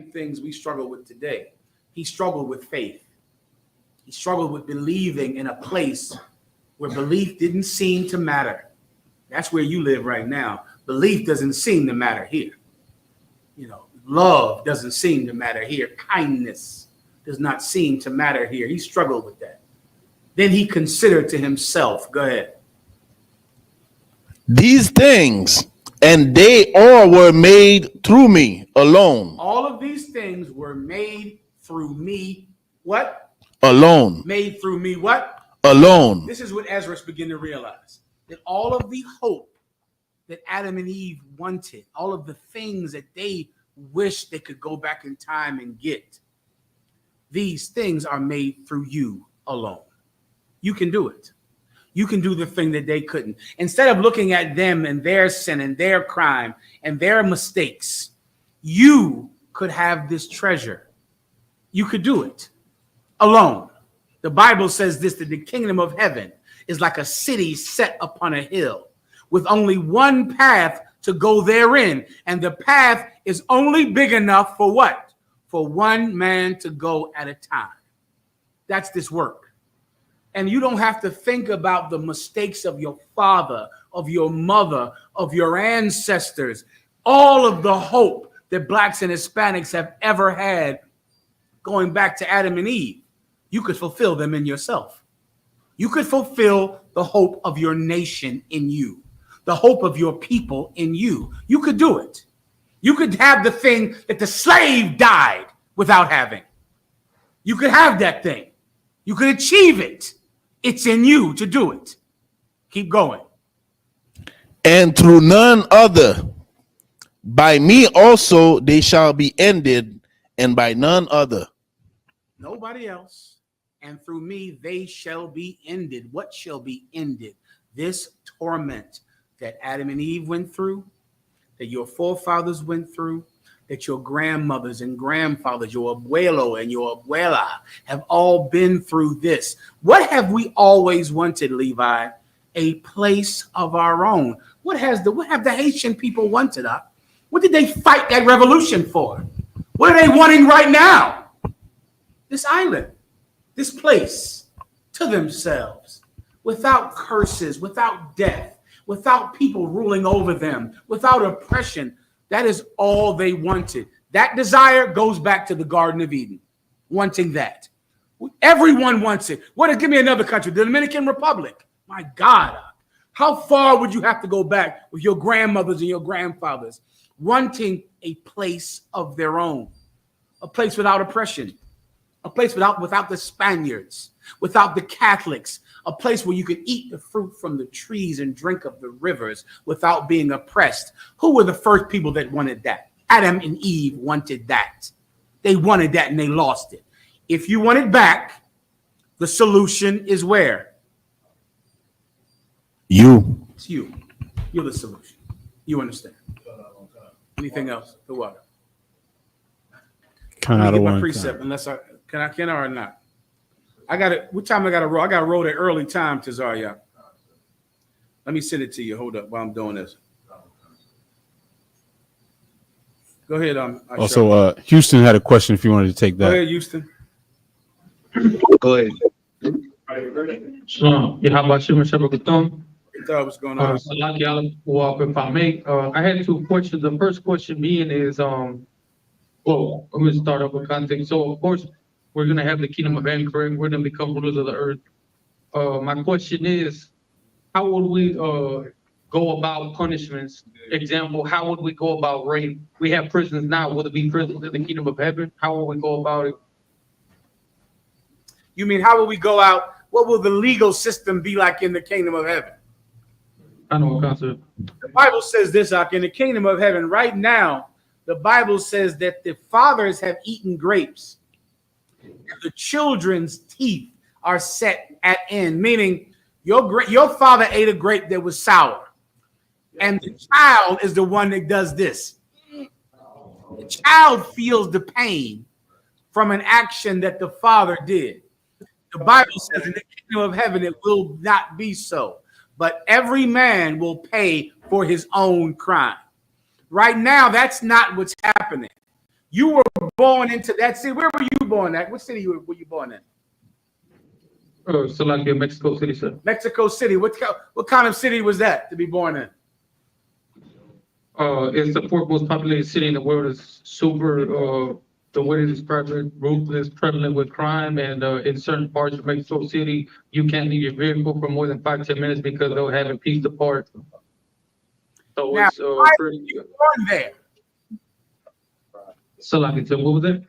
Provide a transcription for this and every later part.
same things we struggle with today. He struggled with faith. He struggled with believing in a place where belief didn't seem to matter. That's where you live right now. Belief doesn't seem to matter here. Love doesn't seem to matter here. Kindness does not seem to matter here. He struggled with that. Then he considered to himself, go ahead. These things, and they all were made through me alone. All of these things were made through me. What? Alone. Made through me what? Alone. This is what Ezra's beginning to realize. That all of the hope that Adam and Eve wanted, all of the things that they wished they could go back in time and get, these things are made through you alone. You can do it. You can do the thing that they couldn't. Instead of looking at them and their sin and their crime and their mistakes, you could have this treasure. You could do it alone. The Bible says this, that the kingdom of heaven is like a city set upon a hill with only one path to go therein. And the path is only big enough for what? For one man to go at a time. That's this work. And you don't have to think about the mistakes of your father, of your mother, of your ancestors, all of the hope that blacks and Hispanics have ever had going back to Adam and Eve. You could fulfill them in yourself. You could fulfill the hope of your nation in you, the hope of your people in you. You could do it. You could have the thing that the slave died without having. You could have that thing. You could achieve it. It's in you to do it. Keep going. And through none other, by me also they shall be ended, and by none other. Nobody else. And through me they shall be ended. What shall be ended? This torment that Adam and Eve went through, that your forefathers went through, that your grandmothers and grandfathers, your abuelo and your abuela have all been through this. What have we always wanted, Levi? A place of our own. What have the Haitian people wanted? What did they fight that revolution for? What are they wanting right now? This island, this place to themselves, without curses, without death, without people ruling over them, without oppression. That is all they wanted. That desire goes back to the Garden of Eden, wanting that. Everyone wants it. Give me another country, the Dominican Republic. My God, how far would you have to go back with your grandmothers and your grandfathers wanting a place of their own, a place without oppression, a place without the Spaniards, without the Catholics, a place where you could eat the fruit from the trees and drink of the rivers without being oppressed. Who were the first people that wanted that? Adam and Eve wanted that. They wanted that and they lost it. If you want it back, the solution is where? You. It's you. You're the solution. You understand? Anything else? The water. Kind of my precept, unless can I or not? I got it. What time I got to roll? I got to roll at early time, Tazaria. Let me send it to you. Hold up while I'm doing this. Go ahead. Also, Houston had a question if you wanted to take that. Go ahead, Houston. Go ahead. Shalom. How about you, Mr. Bakutum? What's going on? If I may, I had two questions. The first question being is, I'm going to start off with context. So, of course, we're going to have the kingdom of heaven, correct? We're going to become rulers of the earth. My question is, how would we go about punishments? Example, how would we go about rape? We have prisons now. Will it be prisons in the kingdom of heaven? How will we go about it? You mean, how will we go out? What will the legal system be like in the kingdom of heaven? I know what concept. The Bible says this, in the kingdom of heaven right now, the Bible says that the fathers have eaten grapes and the children's teeth are set at end, meaning your father ate a grape that was sour, and the child is the one that does this. The child feels the pain from an action that the father did. The Bible says in the kingdom of heaven it will not be so, but every man will pay for his own crime. Right now, that's not what's happening. You were born into that city. Where were you born at? What city were you born in? So like in Mexico City, sir. Mexico City. What kind of city was that to be born in? It's the fourth most populated city in the world. It's super, the way to describe it, ruthless, prevalent with crime. And in certain parts of Mexico City, you can't leave your vehicle for more than 5-10 minutes because they'll have it pieced apart. So Now, it's why were pretty. you born there? So like, what was that?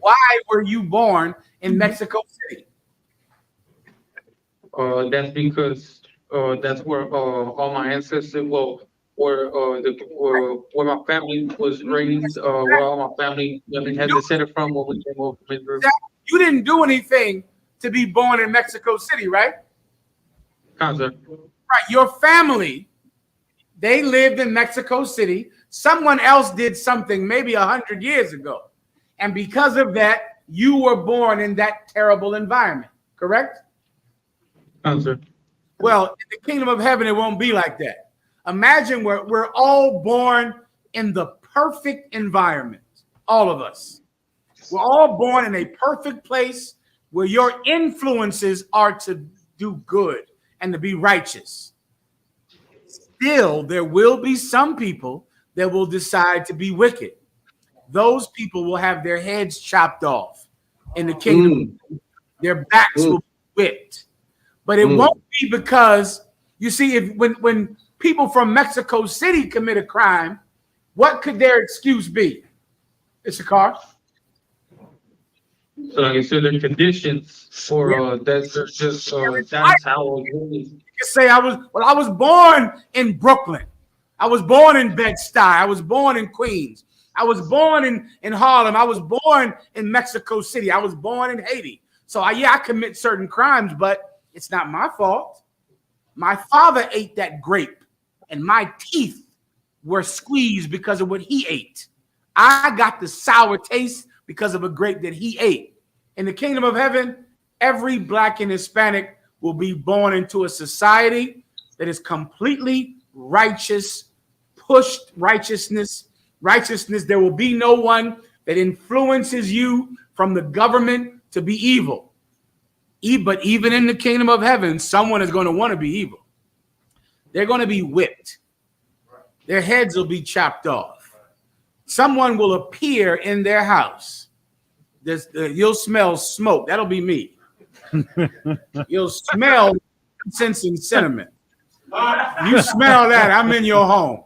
Why were you born in Mexico City? That's because that's where all my ancestors, where where my family was raised, where all my family has descended from when we came over from Israel. You didn't do anything to be born in Mexico City, right? Concept. Right. Your family, they lived in Mexico City. Someone else did something maybe 100 years ago. And because of that, you were born in that terrible environment, correct? Concept. Well, in the kingdom of heaven, it won't be like that. Imagine we're all born in the perfect environment, all of us. We're all born in a perfect place where your influences are to do good and to be righteous. Still, there will be some people that will decide to be wicked. Those people will have their heads chopped off in the kingdom. Their backs will be whipped. But it won't be because, you see, when people from Mexico City commit a crime, what could their excuse be? It's a car. So like I said, the conditions for that's just that's how it is. You can say I was born in Brooklyn. I was born in Bed-Stuy. I was born in Queens. I was born in Harlem. I was born in Mexico City. I was born in Haiti. So I commit certain crimes, but it's not my fault. My father ate that grape, and my teeth were squeezed because of what he ate. I got the sour taste because of a grape that he ate. In the kingdom of heaven, every Black and Hispanic will be born into a society that is completely righteous, pushed righteousness. There will be no one that influences you from the government to be evil. But even in the kingdom of heaven, someone is going to want to be evil. They're going to be whipped. Their heads will be chopped off. Someone will appear in their house. You'll smell smoke. That'll be me. You'll smell incense and cinnamon. You smell that, I'm in your home.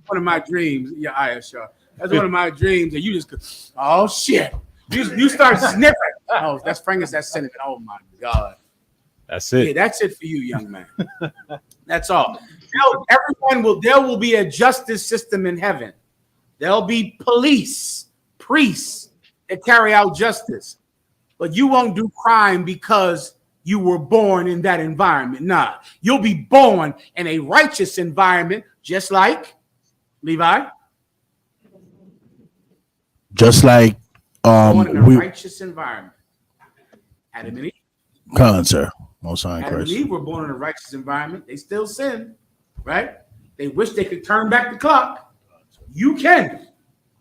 One of my dreams. Yeah, I sure. That's one of my dreams. And you just, oh shit. You start sniffing. Oh, that's Francis, that's cinnamon. Oh my God. That's it. Yeah, that's it for you, young man. That's all. There will be a justice system in heaven. There'll be police, priests that carry out justice. But you won't do crime because you were born in that environment. Nah, you'll be born in a righteous environment, just like Levi. Just like Born in a righteous environment. Adam and Eve. Sir. Most High Adam and Christ. Eve were born in a righteous environment. They still sin, right? They wish they could turn back the clock. You can.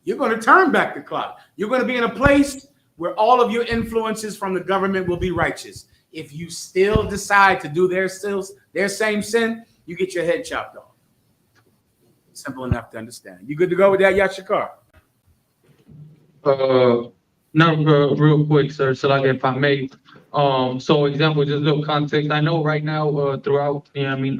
You're going to turn back the clock. You're going to be in a place where all of your influences from the government will be righteous. If you still decide to do their same sin, you get your head chopped off. Simple enough to understand. You good to go with that, Yashikar? Real quick, sir. So like if I may, so example, just a little context. I know right now, throughout,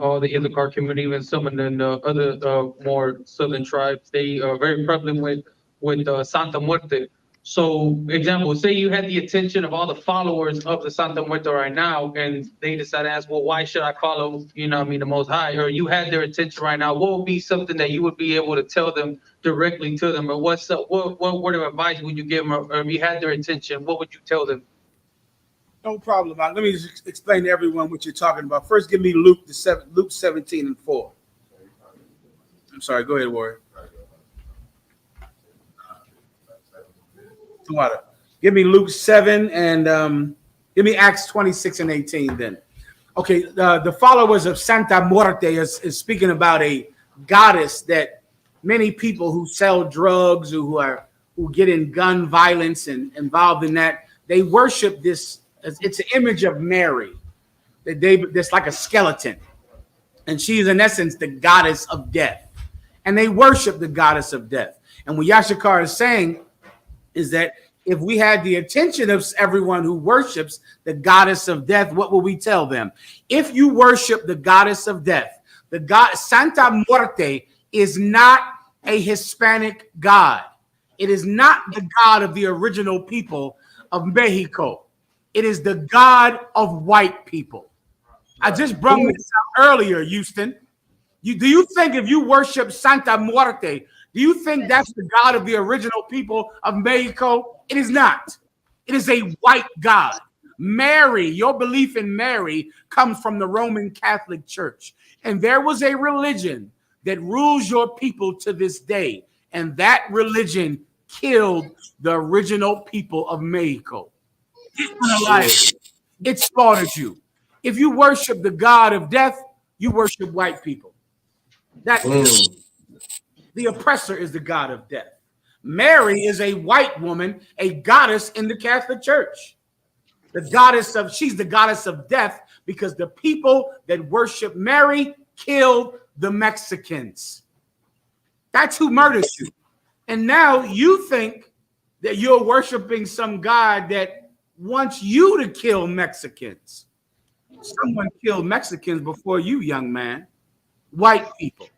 all the Issachar community, even some of the other more southern tribes, they are very prevalent with Santa Muerte. So example, say you had the attention of all the followers of the Santa Muerte right now, and they decide to ask, well, why should I follow, the Most High? Or you had their attention right now. What would be something that you would be able to tell them directly to them? Or what word of advice would you give them? Or if you had their attention, what would you tell them? No problem. Let me just explain to everyone what you're talking about. First, give me Luke 17:4. I'm sorry. Go ahead, Warrior. Give me Luke 7 and give me Acts 26:18 then. Okay, the followers of Santa Muerte is speaking about a goddess that many people who sell drugs or who get in gun violence and involved in that, they worship this. It's an image of Mary that's like a skeleton, and she's in essence the goddess of death, and they worship the goddess of death. And what Yashikar is saying is that if we had the attention of everyone who worships the goddess of death, what will we tell them? If you worship the goddess of death, the god Santa Muerte is not a Hispanic god. It is not the god of the original people of Mexico. It is the god of white people. I just brought this up earlier, Houston. Do you think if you worship Santa Muerte, do you think that's the god of the original people of Mexico? It is not. It is a white god. Mary, your belief in Mary comes from the Roman Catholic Church. And there was a religion that rules your people to this day. And that religion killed the original people of Mexico. It slaughtered you. If you worship the god of death, you worship white people. That's the oppressor is the god of death. Mary is a white woman, a goddess in the Catholic Church. She's the goddess of death because the people that worship Mary killed the Mexicans. That's who murders you. And now you think that you're worshiping some God that wants you to kill Mexicans. Someone killed Mexicans before you, young man. White people,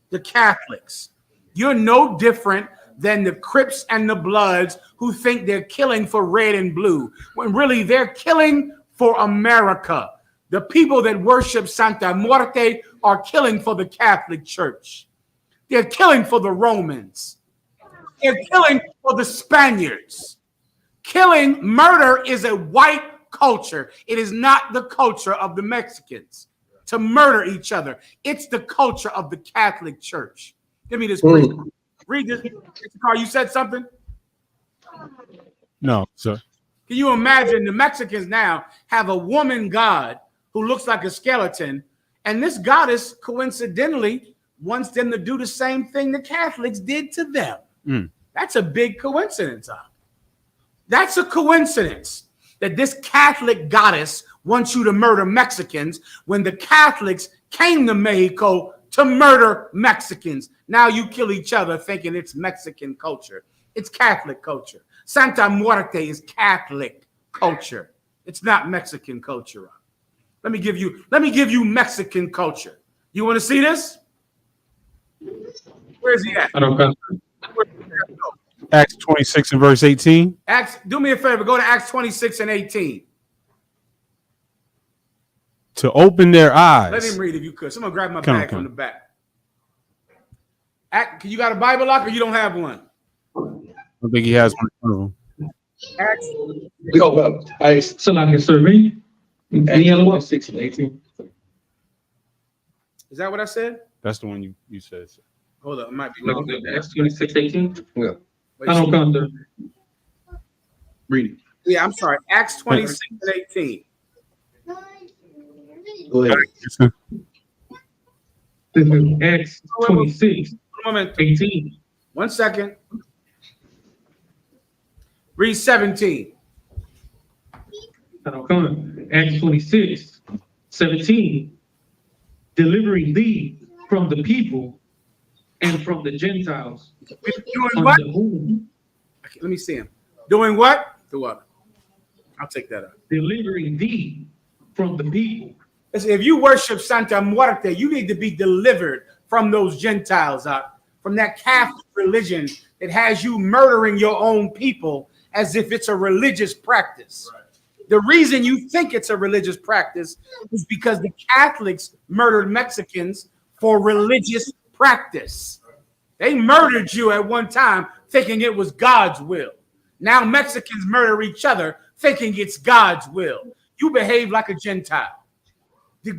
the Catholics. You're no different than the Crips and the Bloods who think they're killing for red and blue, when really they're killing for America. The people that worship Santa Muerte are killing for the Catholic Church. They're killing for the Romans. They're killing for the Spaniards. Murder is a white culture. It is not the culture of the Mexicans to murder each other. It's the culture of the Catholic Church. Give me this, please. Read this. Carl, you said something? No, sir. Can you imagine the Mexicans now have a woman god who looks like a skeleton, and this goddess coincidentally wants them to do the same thing the Catholics did to them? That's a big coincidence. That's a coincidence that this Catholic goddess wants you to murder Mexicans when the Catholics came to Mexico to murder Mexicans. Now you kill each other thinking it's Mexican culture. It's Catholic culture. Santa Muerte is Catholic culture. It's not Mexican culture. Let me give you Mexican culture. You want to see this? Where's he at? I don't know. Acts 26 and verse 18. Do me a favor. Go to Acts 26 and 18. To open their eyes. Let him read if you could. Someone grab my bag from the back. You got a Bible lock or you don't have one? I don't think he has one in front of him. So like a survey. Any other one? 6 and 18. Is that what I said? That's the one you said. Sir. Hold up. It might be Acts 26, 18. Yeah. I don't count the. Read it. Yeah, I'm sorry. Acts 26 and 18. Go ahead. This is Acts 26, 18. 1 second. Read 17. I don't count. Acts 26, 17. Delivering thee from the people and from the Gentiles. Doing what? Okay, let me see him. Doing what? Do what? I'll take that up. Delivering thee from the people. Listen, if you worship Santa Muerte, you need to be delivered from those Gentiles, from that Catholic religion that has you murdering your own people as if it's a religious practice. Right. The reason you think it's a religious practice is because the Catholics murdered Mexicans for religious practice. They murdered you at one time thinking it was God's will. Now Mexicans murder each other thinking it's God's will. You behave like a Gentile.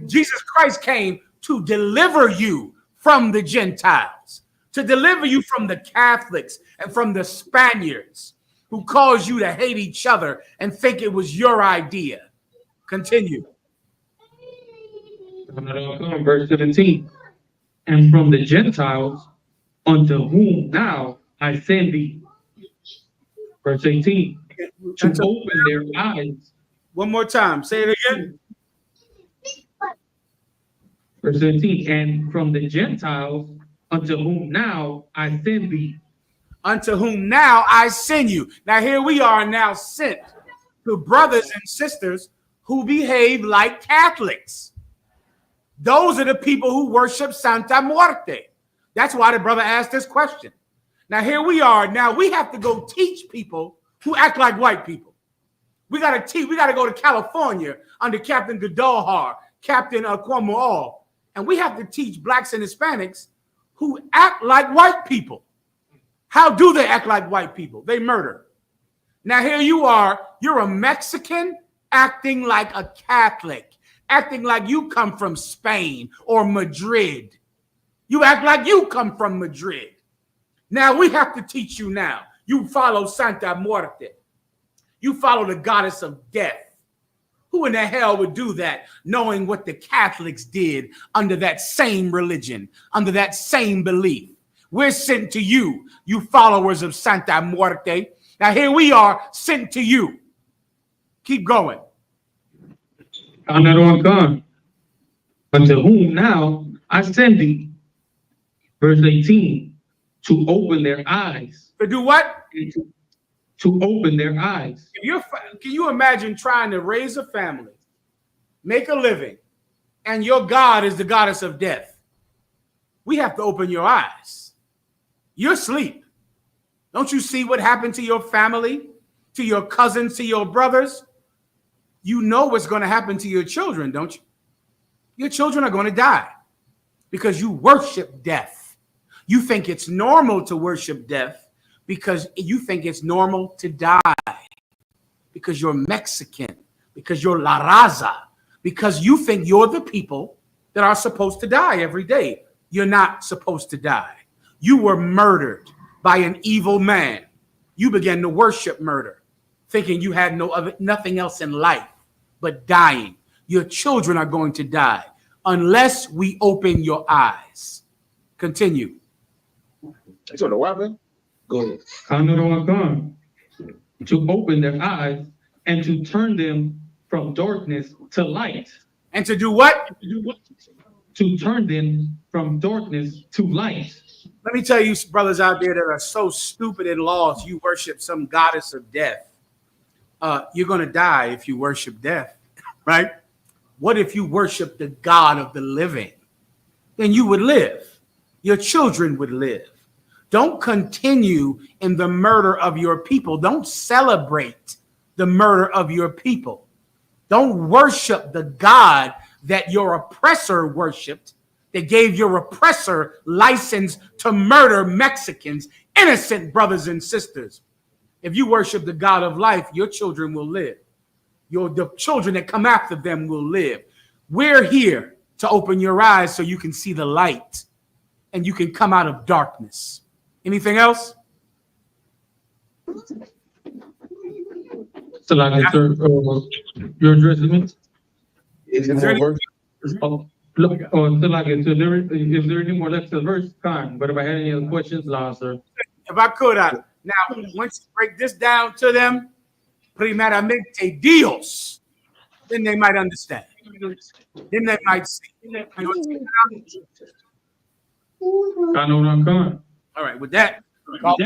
Jesus Christ came to deliver you from the Gentiles, to deliver you from the Catholics and from the Spaniards who caused you to hate each other and think it was your idea. Continue. Verse 17. and from the Gentiles, unto whom now I send thee. Verse 18, to Until- open their eyes. One more time. Say it again. Verse 18, and from the Gentiles, unto whom now I send thee. Unto whom now I send you. Now here we are now sent to brothers and sisters who behave like Catholics. Those are the people who worship Santa Muerte. That's why the brother asked this question. Now here we are. Now we have to go teach people who act like white people. We got to teach. We got to go to California under Captain Gadalhar, Captain Cuomo, and we have to teach blacks and Hispanics who act like white people. How do they act like white people? They murder. Now here you are. You're a Mexican acting like a Catholic, acting like you come from Spain or Madrid. You act like you come from Madrid. Now we have to teach you now. You follow Santa Muerte. You follow the goddess of death. Who in the hell would do that, knowing what the Catholics did under that same religion, under that same belief? We're sent to you, you followers of Santa Muerte. Now here we are, sent to you. Keep going. Unto whom now I send thee. Verse 18, to open their eyes. To do what? To open their eyes. Can you imagine trying to raise a family, make a living, and your God is the goddess of death? We have to open your eyes. You're asleep. Don't you see what happened to your family, to your cousins, to your brothers? You know what's going to happen to your children, don't you? Your children are going to die because you worship death. You think it's normal to worship death because you think it's normal to die, because you're Mexican, because you're La Raza, because you think you're the people that are supposed to die every day. You're not supposed to die. You were murdered by an evil man. You began to worship murder, thinking you had nothing else in life but dying. Your children are going to die unless we open your eyes. Continue. It's on the weapon. Go ahead. To open their eyes and to turn them from darkness to light. And to do what? To turn them from darkness to light. Let me tell you, brothers out there that are so stupid and lost, you worship some goddess of death. You're going to die if you worship death, right? What if you worship the God of the living? Then you would live. Your children would live. Don't continue in the murder of your people. Don't celebrate the murder of your people. Don't worship the God that your oppressor worshiped, that gave your oppressor license to murder Mexicans, innocent brothers and sisters. If you worship the God of life, your children will live. The children that come after them will live. We're here to open your eyes so you can see the light and you can come out of darkness. Anything else? So like, sir, you're addressing me? Is there any- Look, is there any more left to the verse? Fine. But if I had any other questions, last, sir. If I could, now, once you break this down to them, primeramente Dios, then they might understand. Then they might see. All right, with that, y'all